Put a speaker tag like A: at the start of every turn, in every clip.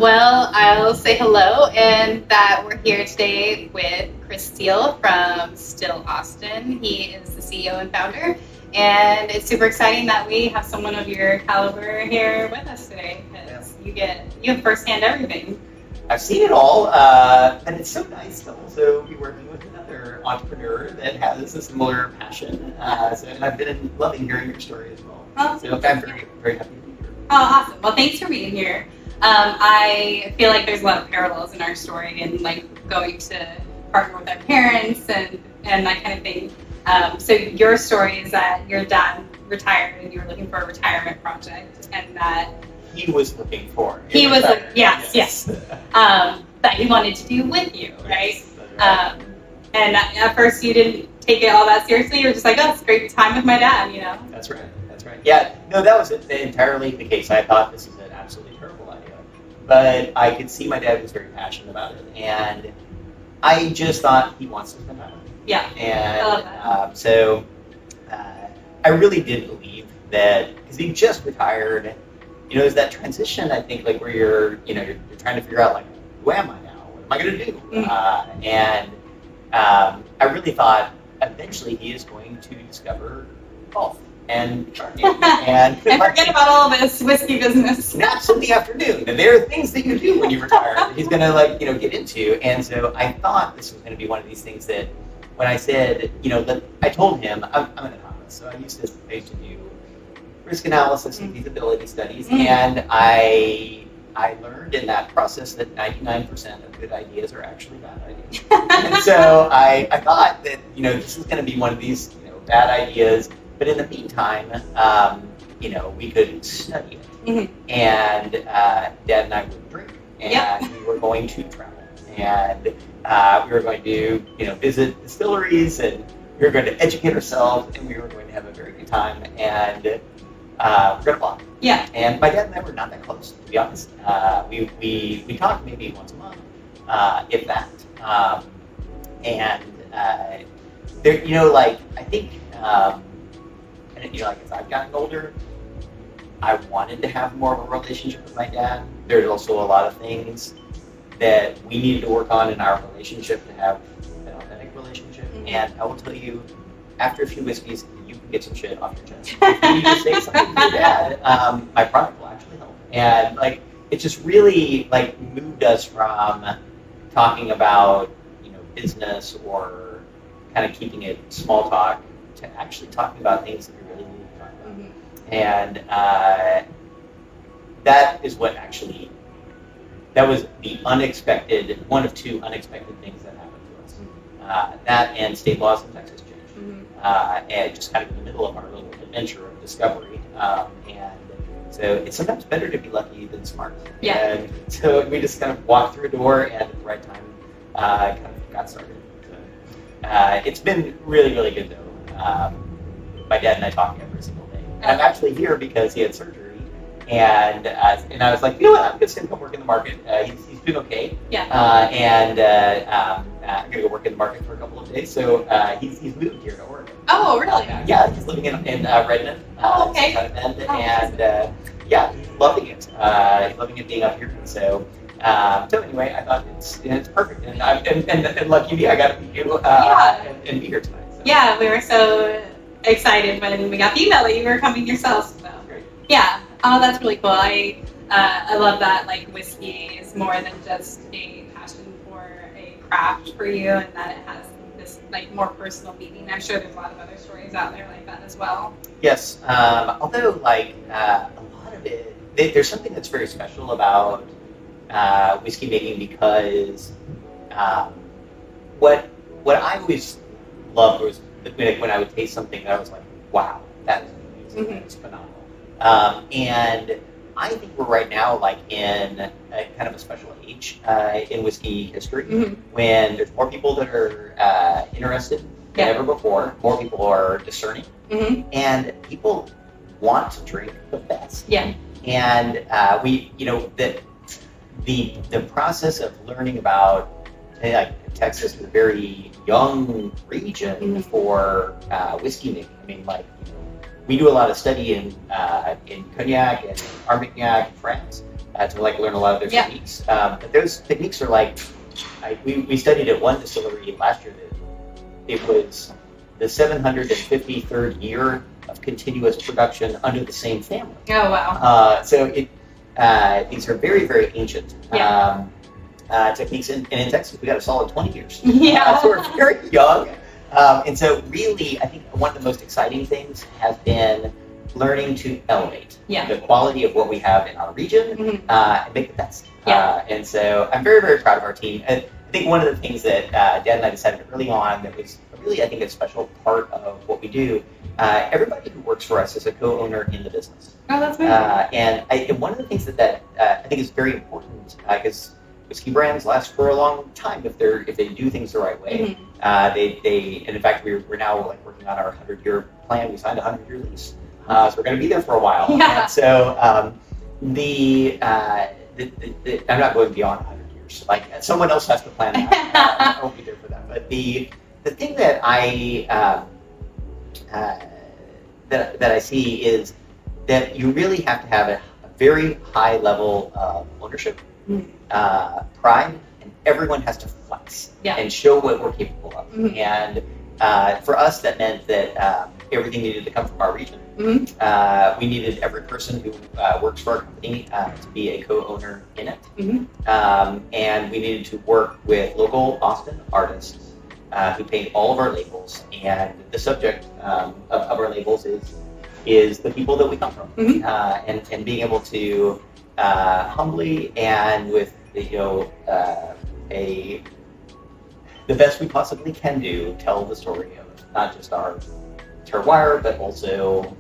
A: Well, I'll say hello, and that we're here today with Chris Steele from Still Austin. He is the CEO and founder, and it's super exciting that we have someone of your caliber here with us today, because you have firsthand everything.
B: I've seen it all, and it's so nice to also be working with another entrepreneur that has a similar passion. And I've been loving hearing your story as well.
A: Oh,
B: so I'm very, very happy to be here.
A: Oh, awesome. Well, thanks for being here. I feel like there's a lot of parallels in our story and like going to partner with our parents and that kind of thing. So your story is that your dad retired and you were looking for a retirement project, and that
B: he was looking for.
A: Yes. That he wanted to do with you, right?
B: Yes, right.
A: And at first you didn't take it all that seriously. You were just like, oh, it's a great time with my dad, you know?
B: That's right. Yeah, no, that was entirely the case. I thought this is an absolutely terrible idea. But I could see my dad was very passionate about it. And I just thought he wants to spend time with me.
A: Yeah,
B: and
A: I love
B: that. I really did believe that, because he just retired, there's that transition, I think, like where you're trying to figure out, like, who am I now? What am I going to do?
A: Mm-hmm.
B: I really thought eventually he is going to discover golf and charting
A: and forget about all this whiskey business.
B: Naps in the afternoon, and there are things that you do when you retire that he's going to get into. And so I thought this was going to be one of these things that, when I said, I told him I'm an economist, so I used to do risk analysis and feasibility studies, and I learned in that process that 99% of good ideas are actually bad ideas. And so I thought that this is going to be one of these bad ideas. But in the meantime, we could study it, and Dad and I would drink, and we were going to travel, and we were going to, visit distilleries, and we were going to educate ourselves, and we were going to have a very good time, and we're going to blog.
A: Yeah. And
B: my dad and I were not that close, to be honest. We talked maybe once a month, if that. There, I think. As I've gotten older, I wanted to have more of a relationship with my dad. There's also a lot of things that we needed to work on in our relationship to have an authentic relationship. And I will tell you, after a few whiskeys, you can get some shit off your chest. If you need to say something to your dad, my product will actually help. And it just really moved us from talking about business or kind of keeping it small talk to actually talking about things that we really need to talk about. And that is what actually, that was the unexpected, one of two unexpected things that happened to us. That and state laws in Texas changed. And just kind of in the middle of our little adventure of discovery. And so it's sometimes better to be lucky than smart.
A: Yeah.
B: And so we just kind of walked through a door, and at the right time, kind of got started. So, it's been really, really good though. My dad and I talk every single day. And I'm actually here because he had surgery, and I was like, I'm just gonna come work in the market. He's doing okay.
A: Yeah.
B: I'm gonna go work in the market for a couple of days. So he's moved here to Oregon.
A: Oh, really?
B: Yeah, he's living in Redmond.
A: Oh, okay.
B: He's loving it. He's loving it being up here. So. So anyway, I thought it's perfect, and lucky me, I got to meet you and be here tonight. So.
A: Yeah, we were so excited when we got the email that you were coming yourself. So.
B: Great.
A: Yeah, oh, that's really cool. I love that whiskey is more than just a passion for a craft for you, and that it has this more personal meaning. I'm sure there's a lot of other stories out there like that as well.
B: Yes, although a lot of it, there's something that's very special about whiskey making, because what I always loved was when I would taste something that I was like, wow, that is amazing, that's phenomenal. And I think we're right now in a kind of a special age in whiskey history, when there's more people that are interested than ever before. More people are discerning, and people want to drink the best.
A: Yeah.
B: And the process of learning about Texas is a very young region for whiskey making. I mean, we do a lot of study in cognac and Armagnac in France, to like learn a lot of their techniques. But those techniques are like, we studied at one distillery last year that it was the 753rd year of continuous production under the same family.
A: Oh, wow.
B: So these are very, very ancient techniques. And in Texas, we got a solid 20 years.
A: Yeah.
B: So we're very young. And so really, I think one of the most exciting things has been learning to elevate the quality of what we have in our region and make the best. And so I'm very, very proud of our team. And I think one of the things that Dad and I decided early on that was really, I think, a special part of what we do, everybody who works for us is a co-owner in the business.
A: Oh, that's amazing.
B: And one of the things that I think is very important, because whiskey brands last for a long time if they do things the right way. And in fact, we're now like working on our 100-year plan. We signed a 100-year lease. So we're going to be there for a while.
A: Yeah.
B: And so I'm not going beyond 100 years. Like someone else has to plan that. I won't be there for that. But the thing that I see is that you really have to have a very high level of ownership, pride, and everyone has to flex and show what we're capable of. And for us, that meant that everything needed to come from our region. We needed every person who works for our company to be a co-owner in it. And we needed to work with local Austin artists who paint all of our labels. And the subject of our labels is the people that we come from. And being able to humbly and with the best we possibly can do, tell the story of not just our terroir, but also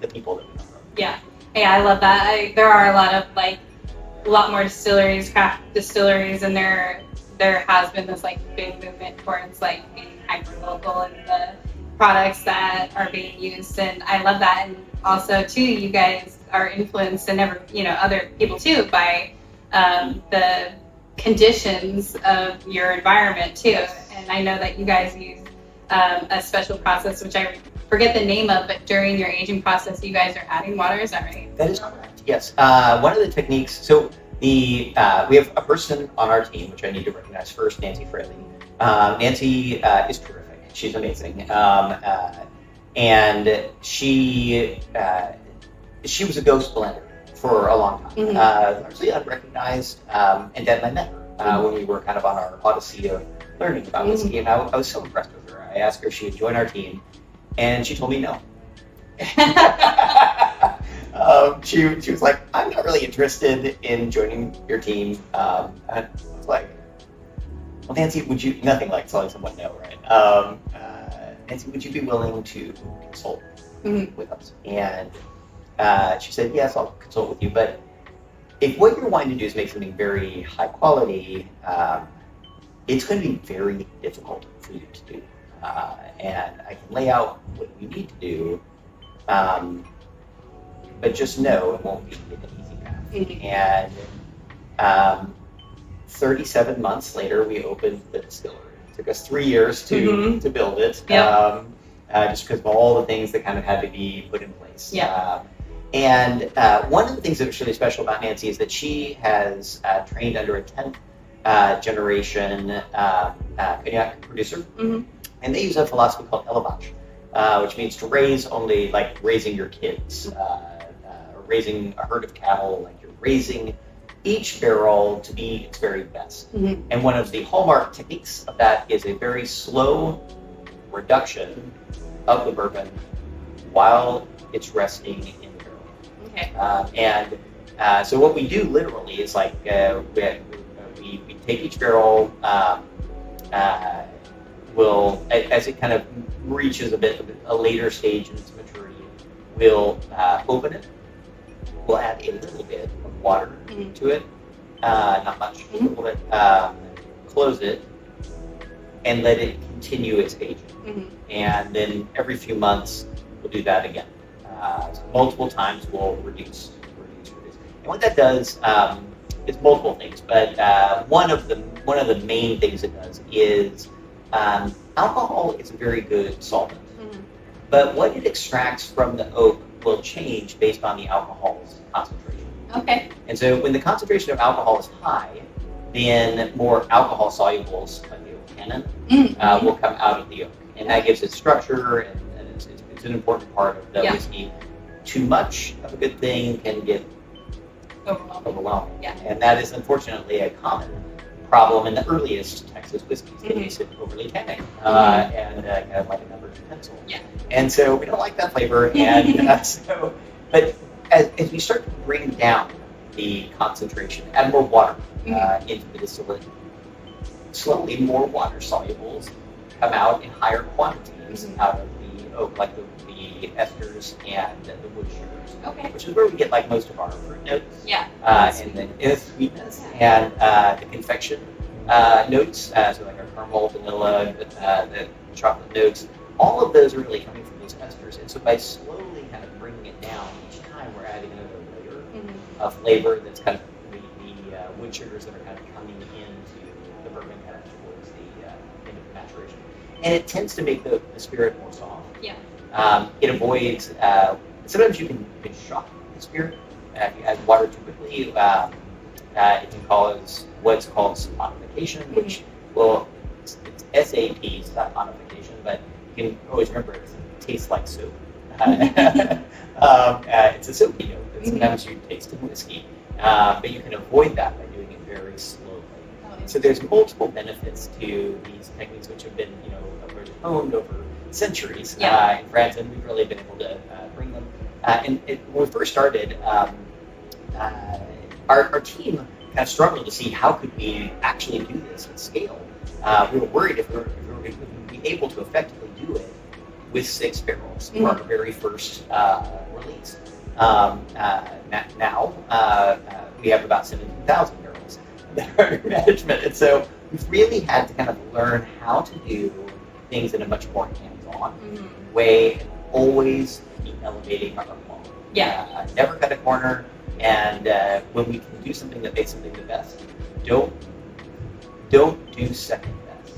B: the people that we come from. Yeah,
A: I love that. There are a lot more distilleries, craft distilleries, and there has been this big movement towards being hyper local and the products that are being used, and I love that. And also too, you guys are influenced, and other people too, by the conditions of your environment too. And I know that you guys use a special process, which I forget the name of, but during your aging process, you guys are adding water. Is that right?
B: That is correct. Yes. One of the techniques. So we have a person on our team, which I need to recognize first, Nancy Fraley. Nancy is terrific. She's amazing. And she was a ghost blender for a long time, largely unrecognized. And then I met her when we were kind of on our odyssey of learning about whiskey, and I was so impressed with her. I asked her if she would join our team, and she told me no. She was like, I'm not really interested in joining your team. And I was like, well, Nancy, would you, nothing like telling someone no, right? Nancy, would you be willing to consult with us? And she said, yes, I'll consult with you, but if what you're wanting to do is make something very high quality, it's going to be very difficult for you to do. And I can lay out what you need to do, but just know it won't be an easy path. And 37 months later, we opened the distillery. It took us 3 years to build it, just because of all the things that kind of had to be put in place. And one of the things that was really special about Nancy is that she has trained under a 10th generation cognac producer. And they use a philosophy called élevage, which means to raise only like raising your kids, or raising a herd of cattle, like you're raising each barrel to be its very best. And one of the hallmark techniques of that is a very slow reduction of the bourbon while it's resting in the barrel. And so what we do literally is like we take each barrel, we'll, as it kind of reaches a bit of a later stage in its maturity, we'll open it. We'll add a little bit of water to it, not much, just a little bit. Close it and let it continue its aging. And then every few months we'll do that again. So multiple times we'll reduce. And what that does is multiple things, but one of the main things it does is alcohol is a very good solvent, but what it extracts from the oak will change based on the alcohol's concentration.
A: Okay.
B: And so when the concentration of alcohol is high, then more alcohol solubles, like the oak tannin, will come out of the oak. And that gives it structure, and it's an important part of the whiskey. Too much of a good thing can get overwhelming.
A: Yeah.
B: And that is unfortunately a common problem in the earliest Texas whiskeys. They taste overly tannic and kind of like a numbered pencil.
A: Yeah.
B: And so we don't like that flavor. And but as we start to bring down the concentration, add more water into the distillate, slowly more water solubles come out in higher quantities out of the oak, like the esters and the wood sugars, which is where we get like most of our fruit notes, and the sweetness and the confection notes, so like our caramel, vanilla, the chocolate notes. All of those are really coming from those esters, and so by slowly kind of bringing it down each time, we're adding another layer of flavor that's kind of the wood sugars that are kind of coming into the bourbon kind of towards the end of the maturation, and it tends to make the spirit more soft.
A: Yeah.
B: It avoids, sometimes you can shock the spirit. If you add water too quickly, it can cause what's called saponification, which, well, it's SAP, saponification, but you can always remember it tastes like soap. It's a soapy note that sometimes you taste in whiskey, but you can avoid that by doing it very slowly. So there's multiple benefits to these techniques, which have been, honed over centuries in France, and we've really been able to bring them. When we first started, our team kind of struggled to see how could we actually do this at scale. We were worried if we were going to be able to effectively do it with 6 barrels for our very first release. Now we have about 17,000 barrels under management, and so we've really had to kind of learn how to do things in a much more hands-on way, and always keep elevating our quality. Never cut a corner, and when we can do something that makes something the best, don't do second best.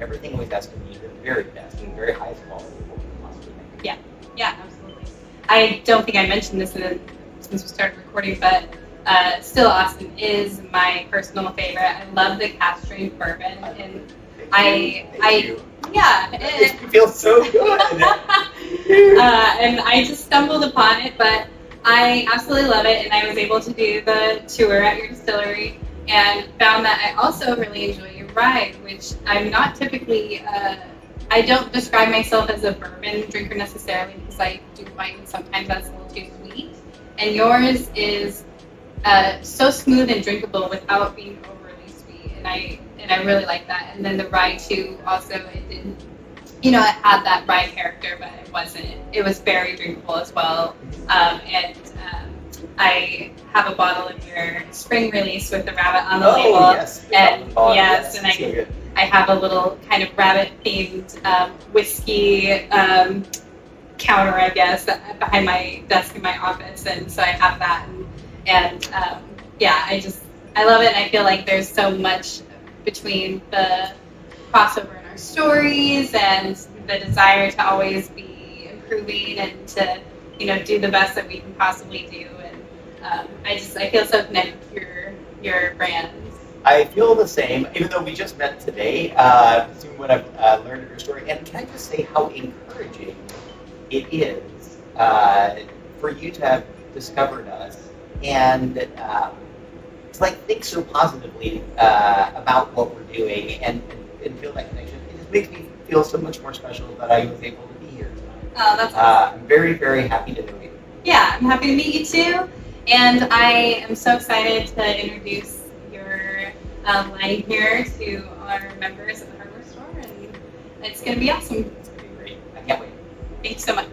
B: Everything always has to be the very best and very highest quality of what we can possibly make.
A: Yeah, absolutely. I don't think I mentioned this since we started recording, but Still Austin is my personal favorite. I love the cask strength bourbon, and
B: it feels so good.
A: And I just stumbled upon it, but I absolutely love it, and I was able to do the tour at your distillery and found that I also really enjoy your rye, which I'm not typically, I don't describe myself as a bourbon drinker necessarily, because I do find sometimes that's a little too sweet, and yours is so smooth and drinkable without being overly sweet, and I really like that. And then the rye too, also, it didn't, it had that rye character, but it wasn't. It was very drinkable as well. I have a bottle of your spring release with the rabbit on the label.
B: Yes,
A: and I have a little kind of rabbit themed whiskey counter, I guess, behind my desk in my office, and so I have that. I love it. And I feel like there's so much between the crossover in our stories and the desire to always be improving and to, do the best that we can possibly do. And I feel so connected to your brand.
B: I feel the same, even though we just met today, seeing what I've learned of your story. And can I just say how encouraging it is for you to have discovered us and to think so positively about what we're doing and feel that connection. It just makes me feel so much more special that I was able to be here tonight.
A: Oh, that's awesome.
B: I'm very, very happy to know you.
A: Yeah, I'm happy to meet you too. And I am so excited to introduce your line here to our members of the hardware store. And it's going to be awesome.
B: It's going to be great. I can't wait.
A: Thanks so much.